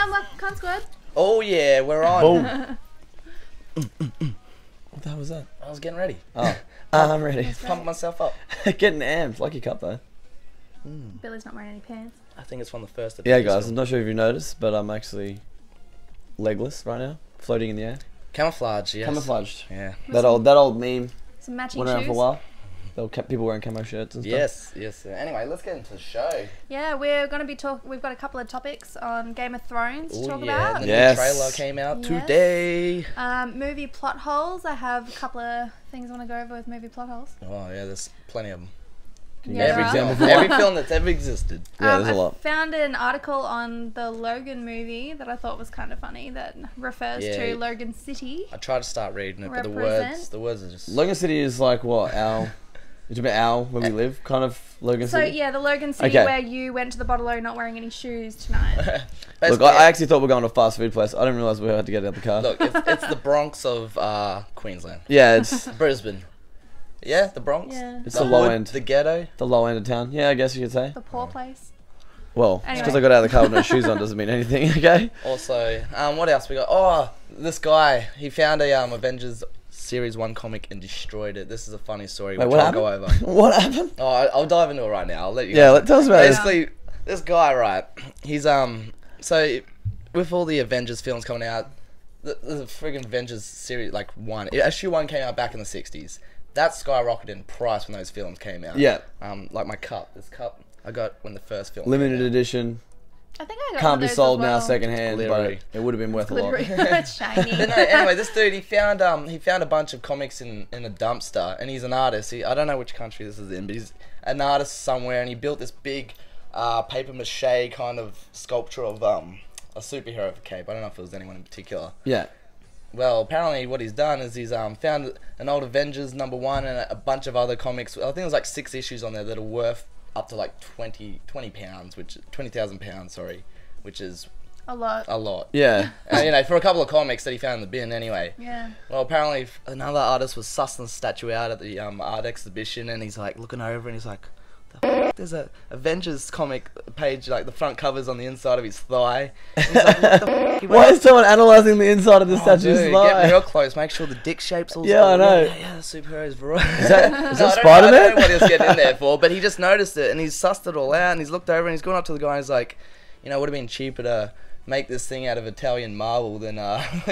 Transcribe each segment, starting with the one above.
Welcome to Consquad. Oh yeah, we're on. What the hell was that? I was getting ready. Oh, I'm ready. Pump myself up. Getting amped. Like your cup though. Billy's not wearing any pants. I think it's from the first. Yeah, guys. I'm not sure if you noticed, but I'm actually legless right now, floating in the air. Camouflage, yes. Camouflaged. Yeah. That old meme Some matching went around shoes. for a while. There were people wearing camo shirts and stuff. Yes, yes. Anyway, let's get into the show. Yeah, we're going to be we've got a couple of topics on Game of Thrones to talk The about. new Yes. trailer came out Yes. today. Movie plot holes. I have a couple of things I want to go over with movie plot holes. Oh yeah, there's plenty of them. Can you Yeah, give there an are. example for Every one? film that's ever existed. Yeah, there's a I lot. found an article on the Logan movie that I thought was kind of funny that refers Yeah. to Logan City. I tried to start reading it, but Represent. the words are just. Logan City is like what? You're talking about where we live, kind of Logan So City. yeah, the Logan City Okay. where you went to the bottle not wearing any shoes tonight. Look, Basically, I actually thought we were going to a fast food place. I didn't realise we had to get out of the car. Look, it's the Bronx of Queensland. Yeah, it's Brisbane. Yeah, the Bronx. Yeah. It's the the low hood, end. The ghetto. the low end of town. Yeah, I guess you could say. The poor place. Well, just Anyway. because I got out of the car with no shoes on doesn't mean anything. Okay. Also, what else we got? Oh, this guy, he found a Avengers Series 1 comic and destroyed it. This is a funny story, Wait, which what I'll happened? go over. What happened? Oh, I'll dive into it right now. I'll let you Yeah, go. tell us about this. Basically, this guy, right, he's, so, with all the Avengers films coming out, the friggin' Avengers series, like, issue 1 came out back in the 60s. That skyrocketed in price when those films came out. Yeah. Like my cup, this cup I got when the first film Limited came out. edition. I think I got one Can't of be those sold as well. now second hand, but Glittery. it would have been worth a lot. Glittery. It's shiny. But no, anyway, this dude, he found a bunch of comics in a dumpster, and he's an artist. I don't know which country this is in, but he's an artist somewhere, and he built this big paper mache kind of sculpture of a superhero for Cape. I don't know if it was anyone in particular. Yeah. Well, apparently what he's done is he's found an old Avengers #1 and a bunch of other comics. I think there's like 6 issues on there that are worth up to like 20 pounds, which 20,000 pounds, sorry, which is A lot. a lot. Yeah. For a couple of comics that he found in the bin anyway. Yeah. Well, apparently another artist was sussing the statue out at the art exhibition, and he's like looking over and he's like, the f-? There's a Avengers comic page, like the front cover's on the inside of his thigh. And he's like, what the f-? He Why went, is someone analysing the inside of the "Oh, statue's dude, thigh? get real close, make sure the dick shape's all Yeah, I know. Yeah, the superhero's variety. Is that I Spider-Man? don't know what he was getting in there for, but he just noticed it and he's sussed it all out and he's looked over and he's gone up to the guy and he's like, it would have been cheaper to make this thing out of Italian marble than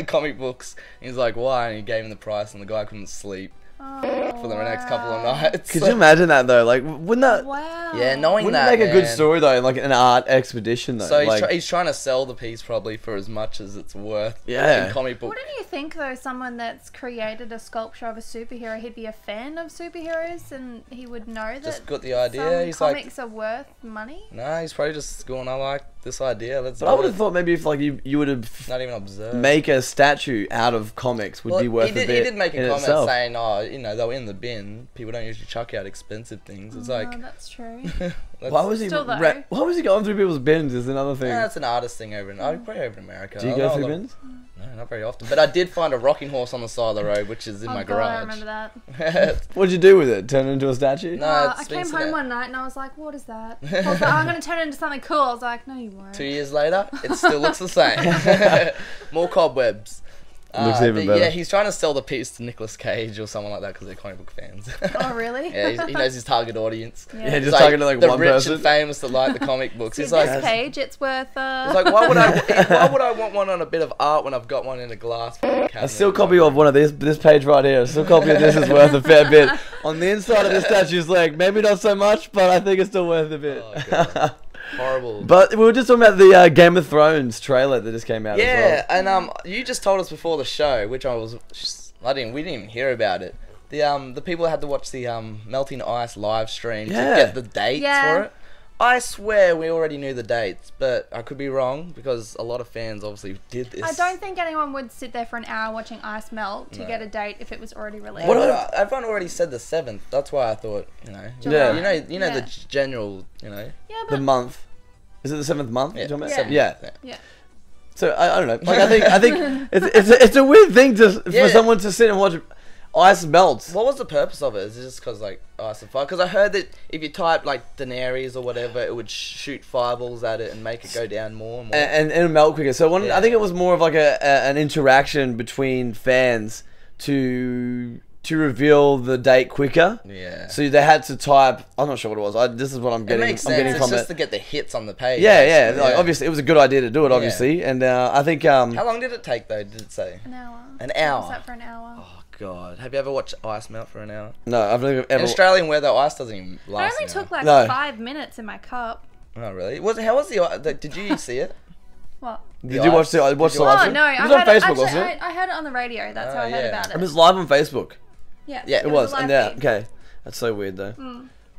comic books. And he's like, why? And he gave him the price and the guy couldn't sleep for the next couple of nights. Could you imagine that though? Like, wouldn't that? Wow. Yeah, knowing Wouldn't that, it make a good man. story though? Like an art expedition though. So like, he's trying to sell the piece probably for as much as it's worth. Yeah. In comic book. Wouldn't you think though, someone that's created a sculpture of a superhero, he'd be a fan of superheroes and he would know that Just got the idea. some He's like, comics are worth money? nah, he's probably just going, I like this idea. Let's do but I would it. have thought maybe if like you would have Not even observed. make a statue out of comics would be worth he did, a bit. He did make a in comment itself. saying, they were in the bin. People don't usually chuck out expensive things. It's like, Oh, that's true. Why was he? Still though. Why was he going through people's bins? Is another thing. that's an artist thing over in probably over in America. Do you I go know a through lot- bins? No, not very often. But I did find a rocking horse on the side of the road, which is in my Oh God, I garage. remember that. What'd you do with it? Turn it into a statue? No, I it's been came sitting home out. one night and I was like, what is that? I was like, I'm going to turn it into something cool. I was like, no you won't. 2 years later, it still looks the same. More cobwebs. Looks even but better. Yeah, he's trying to sell the piece to Nicolas Cage or someone like that because they're comic book fans. Oh really? Yeah, he knows his target audience. Yeah, He's just targeted like the one rich person. and famous that like the comic books. See, He's this like, page, it's worth he's like, why would I want one on a bit of art when I've got one in a glass cabinet? A still copy of one of this page right here. A still copy of this is worth a fair bit. On the inside of the statue's leg, maybe not so much, but I think it's still worth a bit. Oh, God. Horrible. But we were just talking about the Game of Thrones trailer that just came out. Yeah, as well. and you just told us before the show, which we didn't even hear about it. The people had to watch the Melting Ice live stream Yeah. to get the dates Yeah. for it. I swear we already knew the dates, but I could be wrong because a lot of fans obviously did this. I don't think anyone would sit there for an hour watching ice melt to No. get a date if it was already released. What But everyone already said the 7th. That's why I thought, Yeah. you know Yeah. the general, Yeah, The but month. Is it the 7th month? Yeah, you're talking about? 7th, Yeah. yeah. So I don't know. Like I think it's a weird thing for Yeah. someone to sit and watch. ice melts. What was the purpose of it? Is it just because like ice and fire? Because I heard that if you type like Daenerys or whatever, it would shoot fireballs at it and make it go down more and more. And it'll melt quicker. So I think it was more of like an interaction between fans to reveal the date quicker. Yeah. So they had to type. I'm not sure what it was. This is what I'm getting. It makes sense. I'm getting It's from just it. to get the hits on the page. Yeah. Like, obviously, it was a good idea to do it. Obviously, and I think. How long did it take though? Did it say? An hour. An hour. Was that for an hour? Oh God! Have you ever watched ice melt for an hour? No, I've never In ever. Australian weather, ice doesn't even It last. only took like No. 5 minutes in my cup. Oh really? How was did you see it? What? Did you watch the live Oh stream? no, It was on Facebook, actually, wasn't it? I heard it on the radio. That's how I heard yeah. about It it. was live on Facebook. Yeah, Yeah, It was, a live and yeah, feed. okay. That's so weird though.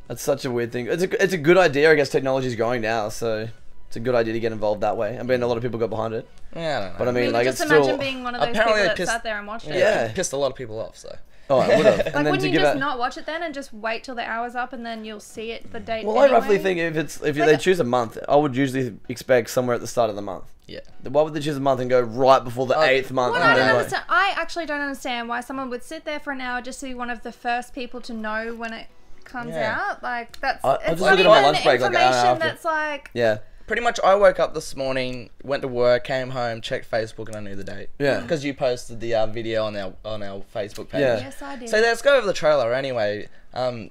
That's such a weird thing. It's a good idea. I guess technology's going now, so it's a good idea to get involved that way. I mean, a lot of people got behind it, Yeah, I don't know. but I mean, like just it's imagine still. being one of those Apparently people they that pissed- sat there and watched it. Yeah. It pissed a lot of people off. So. Oh, I would have. Like, wouldn't you just not watch it then and just wait till the hour's up and then you'll see it the date? Well, I roughly anyway? think if they choose a month, I would usually expect somewhere at the start of the month. Yeah. Why would they choose a month and go right before the 8th month? Well, and I then, don't like- understand. I actually don't understand why someone would sit there for an hour just to be one of the first people to know when it comes Yeah. out. Like that's I'll it's just not look at even my lunch break, like, an hour information after. that's like. Yeah. Pretty much, I woke up this morning, went to work, came home, checked Facebook, and I knew the date. Yeah. Because you posted the video on our Facebook page. Yeah. Yes, I did. So let's go over the trailer anyway.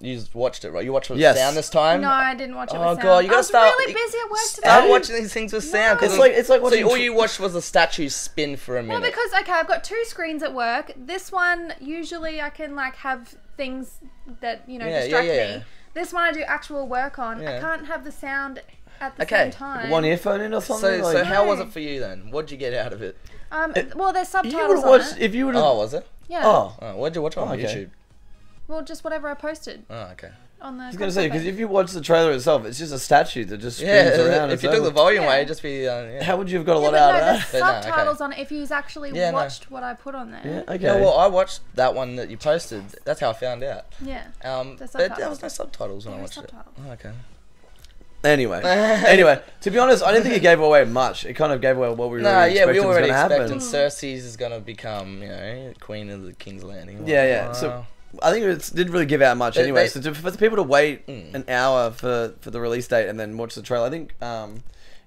You watched it, right? You watched it with Yes. sound this time. No, I didn't watch it. Oh with sound. God, you I gotta was start. really busy at work today. Start watching these things with sound. 'cause It's like watching all you watched was the statue spin for a minute. Well, because okay, I've got 2 screens at work. This one usually I can like have things that distract me. This one I do actual work on. I Yeah. can't have the sound at the Okay. same time. One earphone in or something. So how was No. it for you then? What'd you get out of it? Well, there's you subtitles would have on watched it. if you would have. Oh, was it? Yeah. Oh, Oh, what'd you watch on okay. YouTube? Well, just whatever I posted Oh, okay. on the. I was gonna say because if you watch the trailer itself, it's just a statue that just spins Yeah, around. if It's you took over. the volume away, Yeah. it'd just be. Yeah. How would you have got a yeah, lot but out no, of there's that? No, okay. subtitles on it. If you've actually Yeah, no. watched what I put on there. Yeah, okay. Yeah, well, I watched that one that you posted. That's how I found out. Yeah. But there subtitles. was no subtitles when I There is watched it. subtitles. Oh, okay. Anyway, to be honest, I didn't think it gave away much. It kind of gave away what we No, were yeah, we expecting was already going to expecting happen. Cersei's is gonna become, Queen of the King's Landing. Yeah. So I think it didn't really give out much They- anyway. they- So for the people to wait an hour for the release date and then watch the trailer, I think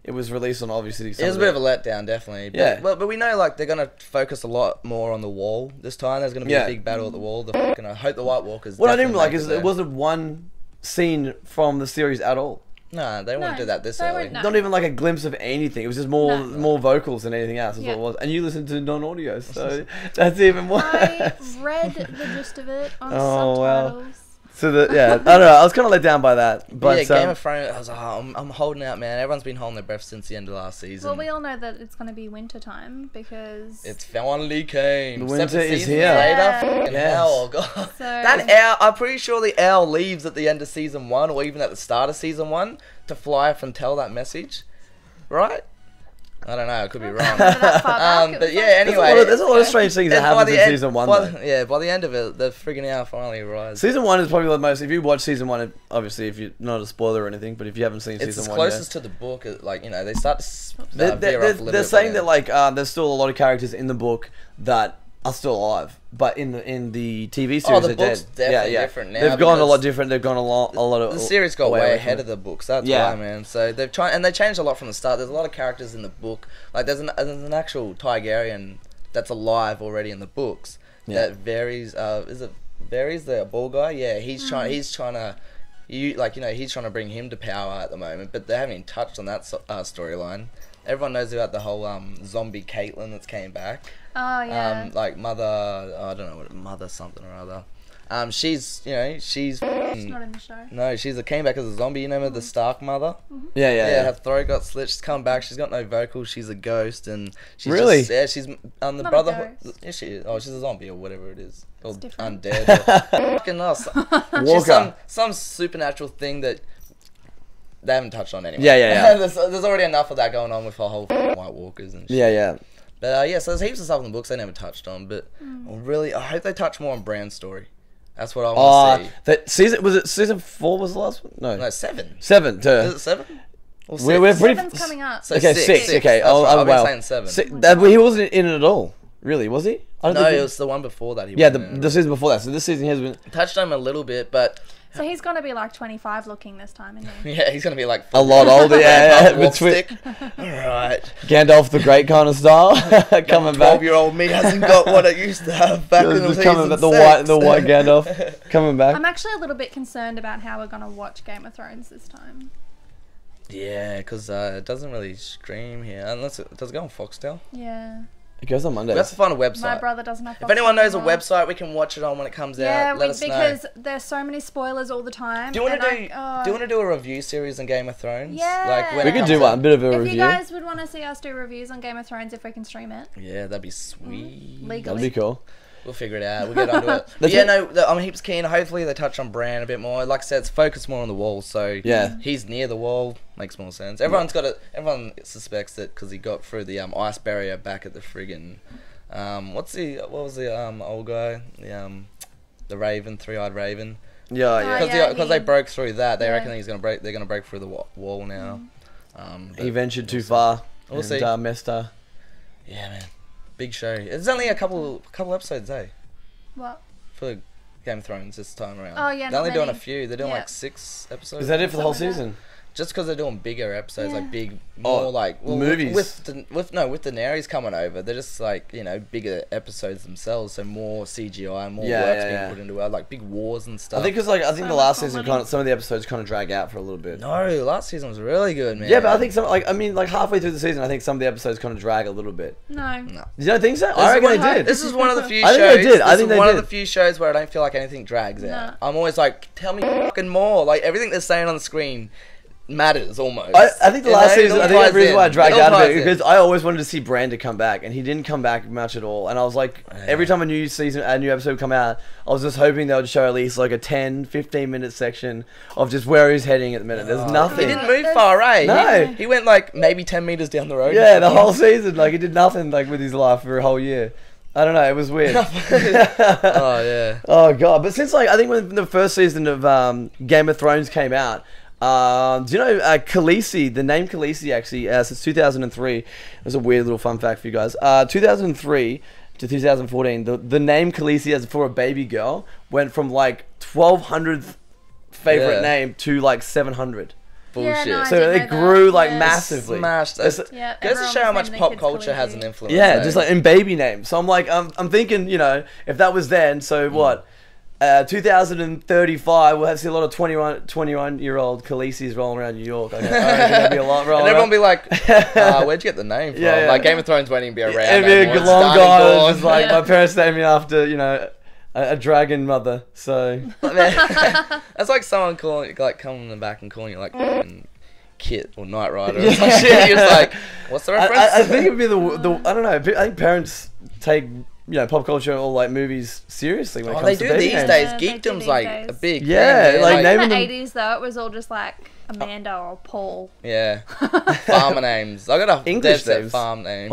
it was released on obviously. It was a bit of a letdown, definitely. But, Yeah. But we know like they're gonna focus a lot more on the wall this time. There's gonna be Yeah. a big battle at the wall. I hope the White Walkers. What I didn't definitely like make is there. it wasn't one scene from the series at all. No, they won't No, do that this they early. won't, no. Not even like a glimpse of anything. It was just more vocals than anything else. That's Yeah. what it was. And you listen to non-audio, so that's even more. I read the gist of it on Oh, well. subtitles. So I don't know. I was kind of let down by that, but yeah, Game of Thrones. I was like, I'm holding out, man. Everyone's been holding their breath since the end of last season. Well, we all know that it's going to be winter time because It's finally came. The winter 7 is seasons here. Later, Yeah. fucking Yes. hell, God. So- That owl. I'm pretty sure the owl leaves at the end of season 1, or even at the start of season 1, to fly off and tell that message, right? I don't know. I could be wrong. Remember that far back? It But was yeah, like- anyway. there's a lot of strange things that And by happen the in end- season one. by though. the- Yeah, by the end of it, the friggin' owl finally arrives. Season one is probably the most. If you watch season one, obviously, if you're not a spoiler or anything, but if you haven't seen It's season as one, closest to the book. Like they start to they're, veer off a little they're bit saying by that like there's still a lot of characters in the book that are still alive, but in the TV series the they're book's dead. definitely different now They've gone a because lot different. They've gone a lot of the series got away way from ahead it. of the books. That's Yeah. why, man. So they've tried, and they changed a lot from the start. There's a lot of characters in the book. Like there's an actual Targaryen that's alive already in the books. Yeah. That varies. Is it varies the bald guy? Yeah, he's trying. He's trying to. He's trying to bring him to power at the moment, but they haven't even touched on that storyline. Everyone knows about the whole zombie Caitlyn that's came back. Oh yeah. Like mother, I don't know what mother something or other. She's She's not in the show. no, came back as a zombie. You know, the Stark mother. Yeah. Her throat got slit. She's come back. She's got no vocals. She's a ghost, and she's Really? she's the Not a brotherhood. ghost. Yeah, she is. Oh, she's a zombie or whatever it is, or different. undead. Or, fucking hell, she's Walker. some supernatural thing that they haven't touched on anyway. Yeah. there's already enough of that going on with the whole White Walkers and shit. Yeah. But so there's heaps of stuff in the books they never touched on. But I hope they touch more on Bran's story. That's what I want to see. That season was it season 4 was the last one? No, No, 7. 7. Is it 7? Or We're pretty. Seven's coming up. So Okay, 6. 6. Okay, That's right, I've been well, saying 7. He wasn't in it at all. Really? Was he? No, it was the one before that. The season before that. So this season he has been... Touched on him a little bit, but... So he's going to be like 25 looking this time, isn't he? Yeah, he's going to be like... A lot older, yeah. Between... Alright. Gandalf the Great kind of style. Coming back. 12-year-old me hasn't got what it used to have back in the season the white Gandalf. Coming back. I'm actually a little bit concerned about how we're going to watch Game of Thrones this time. Yeah, because it doesn't really stream here. Unless does it go on Foxtel? Yeah. It goes on Monday. We have to find a website. My brother doesn't have Foxtel. If anyone knows anymore. a website we can watch it on when it comes out, let us know. Because there's so many spoilers all the time. Do you want to do a review series on Game of Thrones? Yeah. Like when we could do one, a bit of a review. If you guys would want to see us do reviews on Game of Thrones, if we can stream it. Yeah, that'd be sweet. Legally. That'd be cool. We'll figure it out. We'll get onto it. But yeah, no, I'm heaps keen. Hopefully they touch on Bran a bit more. Like I said, it's focused more on the wall. So yeah, he's near the wall. Makes more sense. Everyone's got it. Everyone suspects it because he got through the ice barrier back at the friggin'. What was the old guy? The Raven, three-eyed Raven. Yeah. Because they broke through that. They reckon he's gonna break. They're gonna break through the wall now. He ventured too far. We'll see. Messed up. Yeah, man. Big show. It's only a couple episodes, eh? What? For Game of Thrones this time around. Oh yeah. They're only doing a few. They're doing like 6 episodes. Is that it for the whole season? Just because they're doing bigger episodes, like more like movies. With Daenerys coming over, they're just like bigger episodes themselves, so more CGI, more work's being put into it, like big wars and stuff. I think the last season some of the episodes kind of drag out for a little bit. No, last season was really good, man. Yeah, but I think halfway through the season, I think some of the episodes kind of drag a little bit. No. You don't think so? I reckon they did. This is one of the few shows. I think they did. I think they did. One of the few shows where I don't feel like anything drags out. I'm always like, tell me fucking more. Like everything they're saying on the screen matters almost. I think the last season, I think the reason why I dragged out of it because I always wanted to see Bran to come back, and he didn't come back much at all. And I was like, every time a new episode would come out, I was just hoping they would show at least like a 10-15 minute section of just where he's heading at the minute. There's nothing. He didn't move far, right? No. He went like maybe 10 meters down the road. Yeah, the whole season, like he did nothing like with his life for a whole year. I don't know, it was weird. Oh yeah. Oh god, but since I think when the first season of Game of Thrones came out. Do you know Khaleesi? The name Khaleesi actually, since 2003, it was a weird little fun fact for you guys. 2003 to 2014, the name Khaleesi as for a baby girl went from like 1200th favorite name to like 700. Bullshit. Yeah, no, so it grew like massively. Smashed. Goes to show how much pop culture has an influence. Yeah, just like in baby names. So I'm like, I'm thinking, if that was then, so what? 2035, we'll have to see a lot of 21-year-old Khaleesi's rolling around New York. I reckon that'd be a lot rolling and everyone around. be like, where'd you get the name from? Yeah. Like Game of Thrones won't even be around. It'd be a long gone. Just like my parents named me after, a dragon mother. So that's like someone coming back and calling you like Kit or Knight Rider or some shit. You're just like, what's the reference? I think it'd be the I don't know. I think parents take pop culture or like movies seriously when it comes to baby these names. days. Geekdom's like a big thing. Like in the 80s though, it was all just like Amanda or Paul. Yeah, farmer names. I got a English names. Farm name.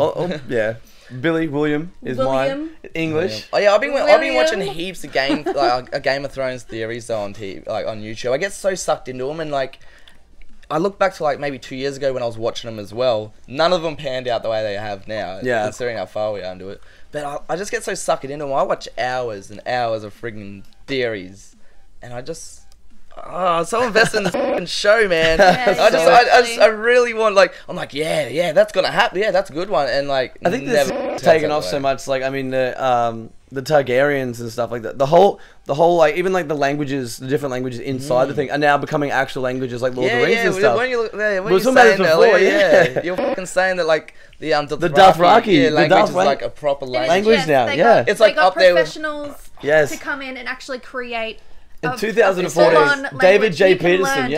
Yeah, Billy William is mine. English. Oh yeah, I've been watching heaps of Game of Thrones theories though on TV, like on YouTube. I get so sucked into them and like. I look back to like maybe 2 years ago when I was watching them as well. None of them panned out the way they have now, considering how far we are into it. But I just get so sucked into them. I watch hours and hours of friggin' theories, and I just I'm so invested in this fucking show, man. I really want I'm like that's gonna happen. Yeah, that's a good one. And like I think this is taken off so much. Like I mean the Targaryens and stuff like that. The whole like even like the languages, the different languages inside the thing are now becoming actual languages like Lord of the Rings and stuff. When you were saying earlier, you're fucking saying that like the Dothraki language is like a proper language now. It's like up there with professionals to come in and actually create. In 2014, David J. Peterson,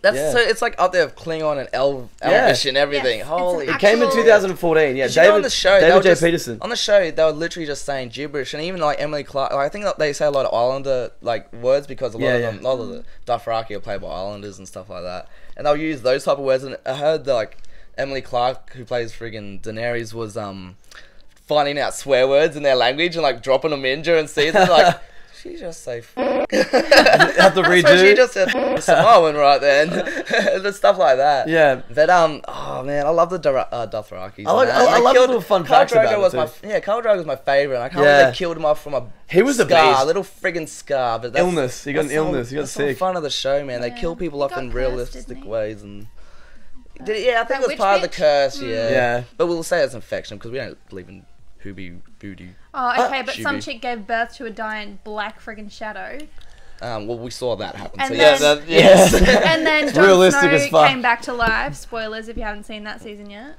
That's so it's like up there with Klingon and Elvish and everything. Yes, holy! It came in 2014. Yeah, David on the show, David J. Peterson. On the show, they were literally just saying gibberish, and even like Emily Clark. Like, I think they say a lot of Islander like words because a lot of the Dothraki are played by Islanders and stuff like that, and they'll use those type of words. And I heard that like Emily Clark, who plays friggin' Daenerys, was finding out swear words in their language and like dropping them in during season, like. she just say Have to redo. She just said Samoan right then. The stuff like that. Yeah. But oh man, I love the Dothrakis. I love little fun facts about it too. Khal Drogo was my favorite. I can't believe they killed him off from a scar, a little friggin' scar. But illness. He got an illness. He got sick. That's the fun of the show, man. They kill people off in realistic ways and. I think it was part of the curse, yeah. But we'll say it's infection because we don't believe in hoobie voodoo. Oh, okay, but some chick gave birth to a giant black friggin' shadow. Well, we saw that happen. And so then, yes. And then Jon Snow came back to life. Spoilers if you haven't seen that season yet.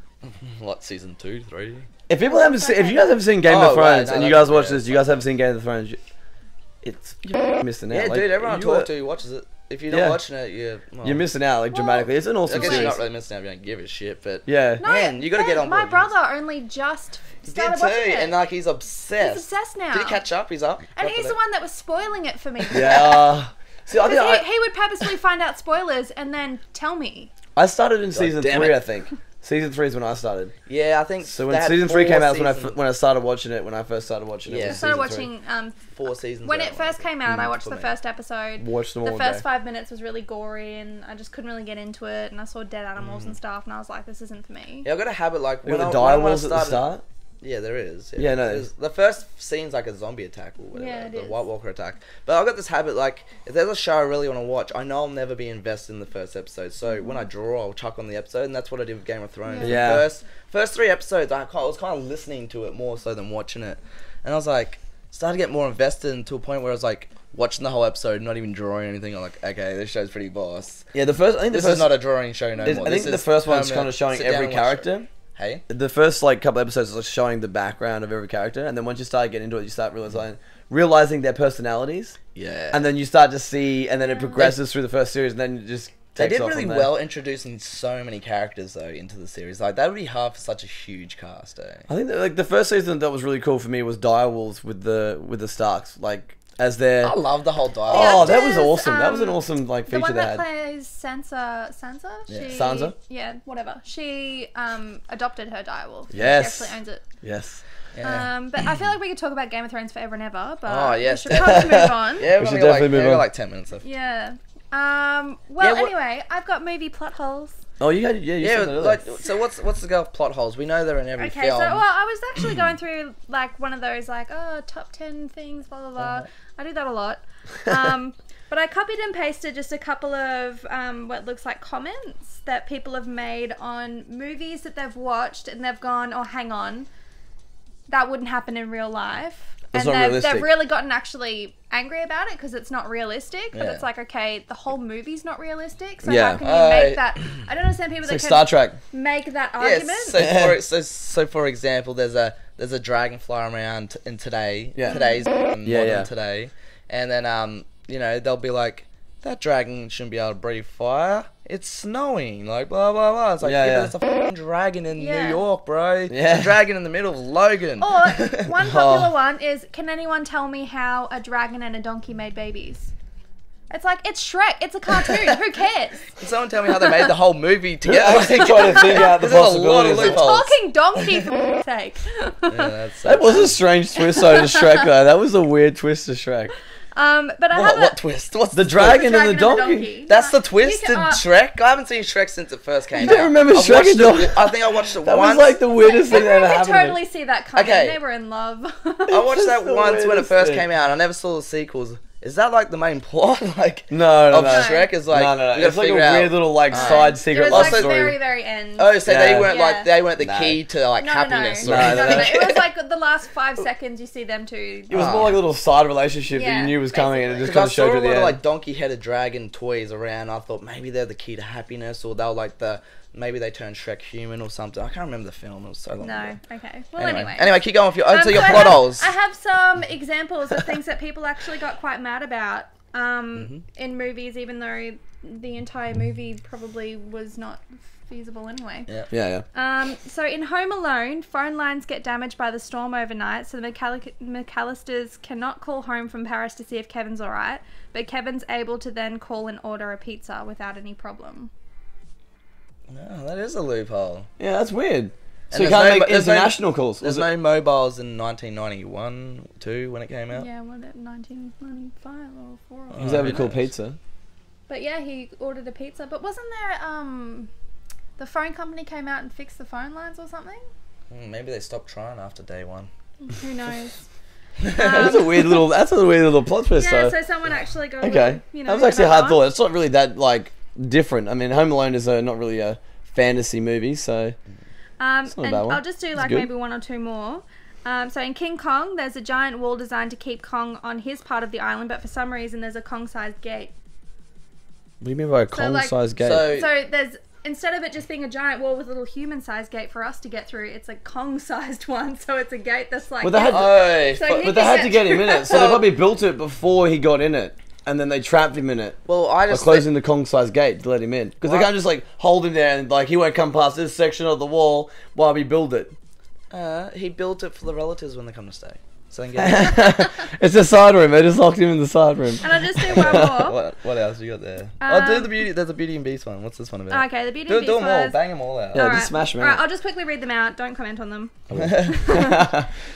What, season 2, 3? If you guys haven't seen Game of Thrones and you guys watch this, you guys haven't seen Game of Thrones, you're missing out. Yeah, dude, everyone I talk to watches it. If you're not watching it, you're missing out, like, dramatically. It's an awesome series. You're not really missing out if you don't give a shit, but... Yeah. No, man, you gotta get on board. My brother only just started watching it. And, like, he's obsessed. He's obsessed now. Did he catch up? He's up. And he's the one that was spoiling it for me. Yeah. See, I think he would purposely find out spoilers and then tell me. I started in season 3, I think. Season 3 is when I started. Yeah, I think so. When season 3 came out, when I started watching it. When I first started watching it, I started watching 4 seasons. When it first came out, I watched the first episode. Watched them all. The first 5 minutes was really gory, and I just couldn't really get into it. And I saw dead animals and stuff, and I was like, "This isn't for me." Yeah, I got a habit like when the direwolves at the start. Yeah, there is. Yeah, no. The first scene's like a zombie attack or whatever, the White Walker attack. But I've got this habit, like, if there's a show I really want to watch, I know I'll never be invested in the first episode. So when I draw, I'll chuck on the episode, and that's what I did with Game of Thrones. Yeah. The first 3 episodes, I was kind of listening to it more so than watching it. And I was like, started to get more invested to a point where I was like, watching the whole episode, not even drawing anything. I'm like, okay, this show's pretty boss. Yeah, this is not a drawing show no more. I think the first one's kind of showing every character. Hey? The first couple episodes are showing the background of every character, and then once you start getting into it, you start realizing their personalities. Yeah. And then you start to see, and then it progresses through the first series, and then you just they did really well introducing so many characters though into the series. Like that would be hard for such a huge cast. I think that, the first season that was really cool for me was Direwolves with the Starks, as their... I love the whole dialogue. Oh, that was awesome. That was an awesome feature they had. The one that plays Sansa? Yeah. Sansa? Yeah, whatever. She adopted her direwolf. Yes. She actually owns it. Yes. Yeah. But I feel like we could talk about Game of Thrones forever and ever, but we should probably move on. Yeah, we should definitely move on. We've got like 10 minutes left. Yeah. Anyway, I've got movie plot holes. Oh, you said that so what's the go of plot holes? We know they're in every film. So I was actually going through like one of those top 10 things, blah blah blah. I do that a lot. But I copied and pasted just a couple of what looks like comments that people have made on movies that they've watched, and they've gone, "Oh, hang on, that wouldn't happen in real life." That's and they've really gotten actually angry about it because it's not realistic. But Yeah. it's like, okay, the whole movie's not realistic. So Yeah. how can you make that? I don't understand people that can Star Trek. make that argument. So for example, there's a dragon flying around in today's modern today, and then they'll be like, that dragon shouldn't be able to breathe fire. It's snowing, like blah blah blah. It's like, there's a fucking dragon in New York, bro. Yeah. A dragon in the middle of Logan. Or one popular one is, can anyone tell me how a dragon and a donkey made babies? It's like, it's Shrek. It's a cartoon. Who cares? Can someone tell me how they made the whole movie together? I'm trying to think out the possibilities. It's a talking donkey, for f***'s sake. That was a strange twist to Shrek, though. That was a weird twist to Shrek. But I have what twist? What's the dragon and the donkey? That's the twist in Shrek? I haven't seen Shrek since it first came out. You don't remember Shrek and donkey? I think I watched it once. That was like the weirdest thing that ever happened. I could totally see that coming. Okay. They were in love. I watched that once when it first came out. I never saw the sequels. Is that like the main plot? No. Shrek is like no. It's like a weird little side secret love story. It was like very, very end. Oh, so they weren't the key to happiness. No. It was like the last 5 seconds you see them two. It was more like a little side relationship that you knew was coming, and it just kind of showed you the end. I saw a lot of like donkey-headed dragon toys around. I thought maybe they're the key to happiness, or they're like maybe they turned Shrek human or something. I can't remember the film. It was so long ago. Okay. Well, anyway. Anyway, keep going with your plot holes. I have some examples of things that people actually got quite mad about in movies, even though the entire movie probably was not feasible anyway. Yeah. So in Home Alone, phone lines get damaged by the storm overnight, so the McAllisters cannot call home from Paris to see if Kevin's alright, but Kevin's able to then call and order a pizza without any problem. No, that is a loophole. Yeah, that's weird. So you can't make international calls. There's no mobiles in 1991, 2 when it came out. Yeah, what, 1995 or 4 or He was able to call pizza. But yeah, he ordered a pizza. But wasn't there, the phone company came out and fixed the phone lines or something? Maybe they stopped trying after day 1. Who knows? That's a weird little plot twist. Yeah, though. so someone actually got Okay. you know, that was actually a hard that thought. It's not really that like different. I mean, Home Alone is not really a fantasy movie, so. And not a bad one. I'll just do like good. maybe 1 or 2 more. So in King Kong, there's a giant wall designed to keep Kong on his part of the island, but for some reason there's a Kong-sized gate. What do you mean by a Kong-sized gate? So there's, instead of it just being a giant wall with a little human-sized gate for us to get through, it's a Kong-sized one. So it's a gate that's like. Well, they had to get him in it, so they probably built it before he got in it, and then they trapped him in it. Well, I just by closing the Kong-sized gate to let him in, because they can't just like hold him there and like he won't come past this section of the wall while we build it. He built it for the relatives when they come to stay. So they can get It's a side room. They just locked him in the side room. And I'll just do one more. What else you got there? Do the beauty. There's a Beauty and Beast one. What's this one about? Okay, the Beauty and Beast do them all. was... Bang them all out. Yeah, Alright. just smash them Alright, out. I'll just quickly read them out. Don't comment on them.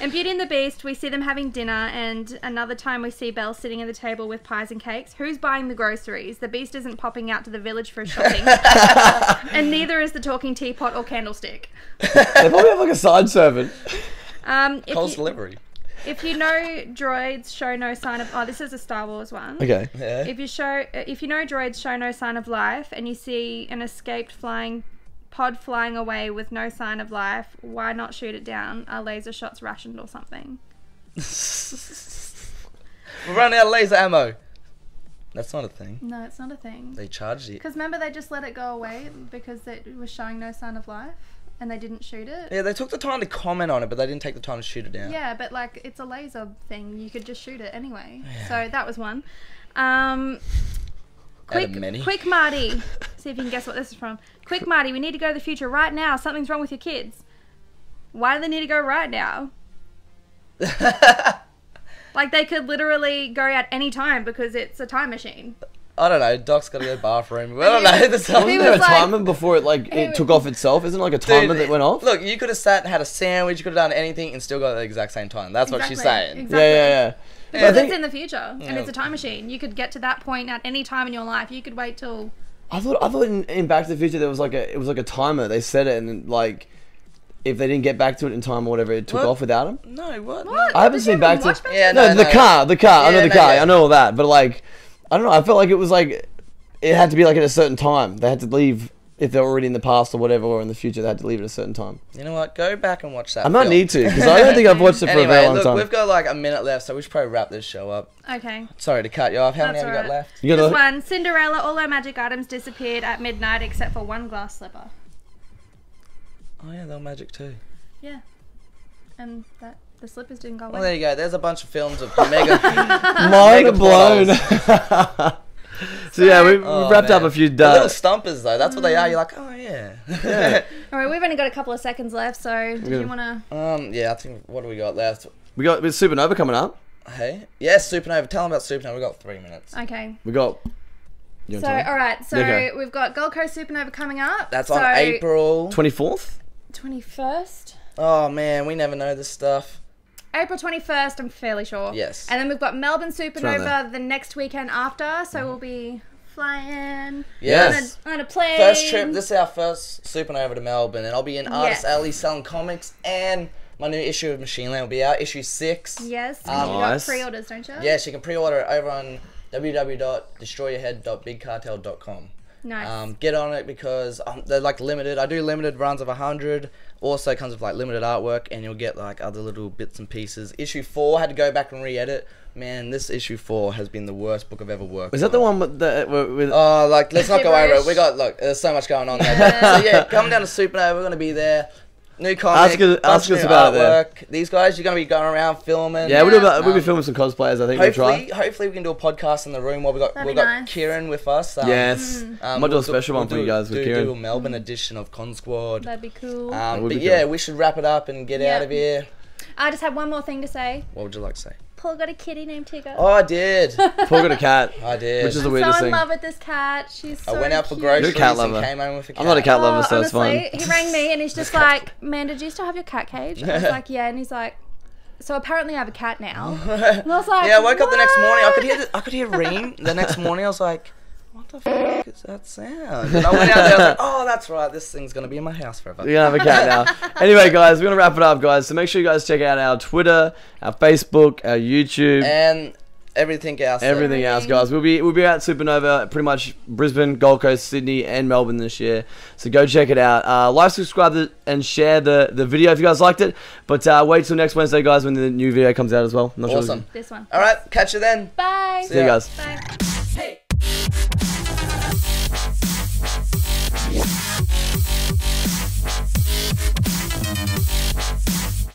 In Beauty and the Beast, we see them having dinner, and another time we see Belle sitting at the table with pies and cakes. Who's buying the groceries? The Beast isn't popping out to the village for shopping. And neither is the talking teapot or candlestick. They probably have like a side servant. Cole's delivery. If you know droids show no sign of... Oh, this is a Star Wars one. Okay. Yeah. If you know droids show no sign of life, and you see an escaped pod flying away with no sign of life, why not shoot it down? Are laser shots rationed or something? We're running out of laser ammo. That's not a thing. No, it's not a thing. They charged it. Because remember, they just let it go away because it was showing no sign of life, and they didn't shoot it. Yeah, they took the time to comment on it, but they didn't take the time to shoot it down. Yeah, but like it's a laser thing. You could just shoot it anyway. Yeah. So that was one. Quick Marty. See if you can guess what this is from. Quick Marty, we need to go to the future right now. Something's wrong with your kids. Why do they need to go right now? Like they could literally go at any time because it's a time machine. I don't know. Doc's got to go to the bathroom. I don't know. Wasn't there a timer before it took off itself? Isn't it like a timer that went off? Look, you could have sat and had a sandwich. You could have done anything and still got at the exact same time. That's what she's saying. Exactly. Yeah. Because it's in the future and it's a time machine. You could get to that point at any time in your life. You could wait till. I thought in Back to the Future there was it was like a timer. They set it and like if they didn't get back to it in time or whatever, it took off without them. No, what? What? I haven't seen Back to. Yeah, no, the car. I know the car. Yeah. I know all that, but like I don't know. I felt like it was like it had to be like at a certain time. They had to leave if they're already in the past or whatever, or in the future. They had to leave at a certain time. You know what? Go back and watch that. I might need to because I don't think I've watched it for a very long time. We've got like a minute left, so we should probably wrap this show up. Okay. Sorry to cut you off. How many That's have you got alright. left? You This got one, Cinderella, all her magic items disappeared at midnight except for one glass slipper. Oh yeah, they're magic too. Yeah. And the slippers didn't go away. Well, there you go. There's a bunch of films of mega. mind blown. So yeah, we wrapped up a few. The little stumpers though. That's what they are. You're like, oh yeah. Alright, we've only got a couple of seconds left, so do you want to... Yeah, I think, what do we got left? We got with Supernova coming up. Hey? Yes, Supernova. Tell them about Supernova. We've got 3 minutes. Okay. We got. So, alright, so Okay. we've got Gold Coast Supernova coming up. That's on April 24th. 21st? Oh man, we never know this stuff. April 21st, I'm fairly sure. Yes. And then we've got Melbourne right Supernova the next weekend after, so we'll be flying Yes. on a plane. First trip. This is our first Supernova to Melbourne, and I'll be in Artist Yes. Alley selling comics, and my new issue of Machine Land will be out, issue 6. Yes, you Nice. got pre-orders, don't you? Yes, you can pre-order it over on www.destroyyourhead.bigcartel.com. Nice. Get on it because they're like limited. I do limited runs of 100. Also comes with like limited artwork, and you'll get like other little bits and pieces. Issue 4 had to go back and re-edit. Man, this issue 4 has been the worst book I've ever worked. Is that the one with Oh, like let's not go over it. Gibberish. We got there's so much going on there. So yeah, come down to Supernova. We're gonna be there. New comic, Ask us about it there. These guys, you're gonna be going around filming. Yeah, we'll be filming some cosplayers. I think we'll try. Hopefully we can do a podcast in the room while That'd we've be got nice. Kieran with us. Yes, might do a special one for you guys with Kieran. Do a Melbourne edition of Consquad. That'd be cool. would But be yeah, cool. we should wrap it up and get out of here. I just have one more thing to say. What would you like to say? Paul got a kitty named Tigger. Oh, I did. Paul got a cat. I did. Which is the I'm weirdest so in thing. love with this cat. She's so I went out for cute. groceries You're a cat and lover. came home with a cat. I'm not a cat lover, so it's honestly, fine. he rang me and he's just like, Manda, do you still have your cat cage? I was like, yeah. And he's like, so apparently I have a cat now. And I was like, Yeah, I woke up the next morning. "What?" I could hear Reem. The next morning, I was like, "What the fuck is that sound?" And I went out there. I was like, "Oh, that's right. This thing's gonna be in my house forever." You're gonna have a cat now. Anyway, guys, we're gonna wrap it up, guys. So make sure you guys check out our Twitter, our Facebook, our YouTube, And everything else. everything else, guys. We'll be at Supernova, pretty much Brisbane, Gold Coast, Sydney, and Melbourne this year. So go check it out. Like, subscribe, and share the video if you guys liked it. But wait till next Wednesday, guys, when the new video comes out as well. Not Awesome. Sure. This one. All right, catch you then. Bye. See you guys. Bye. Hey.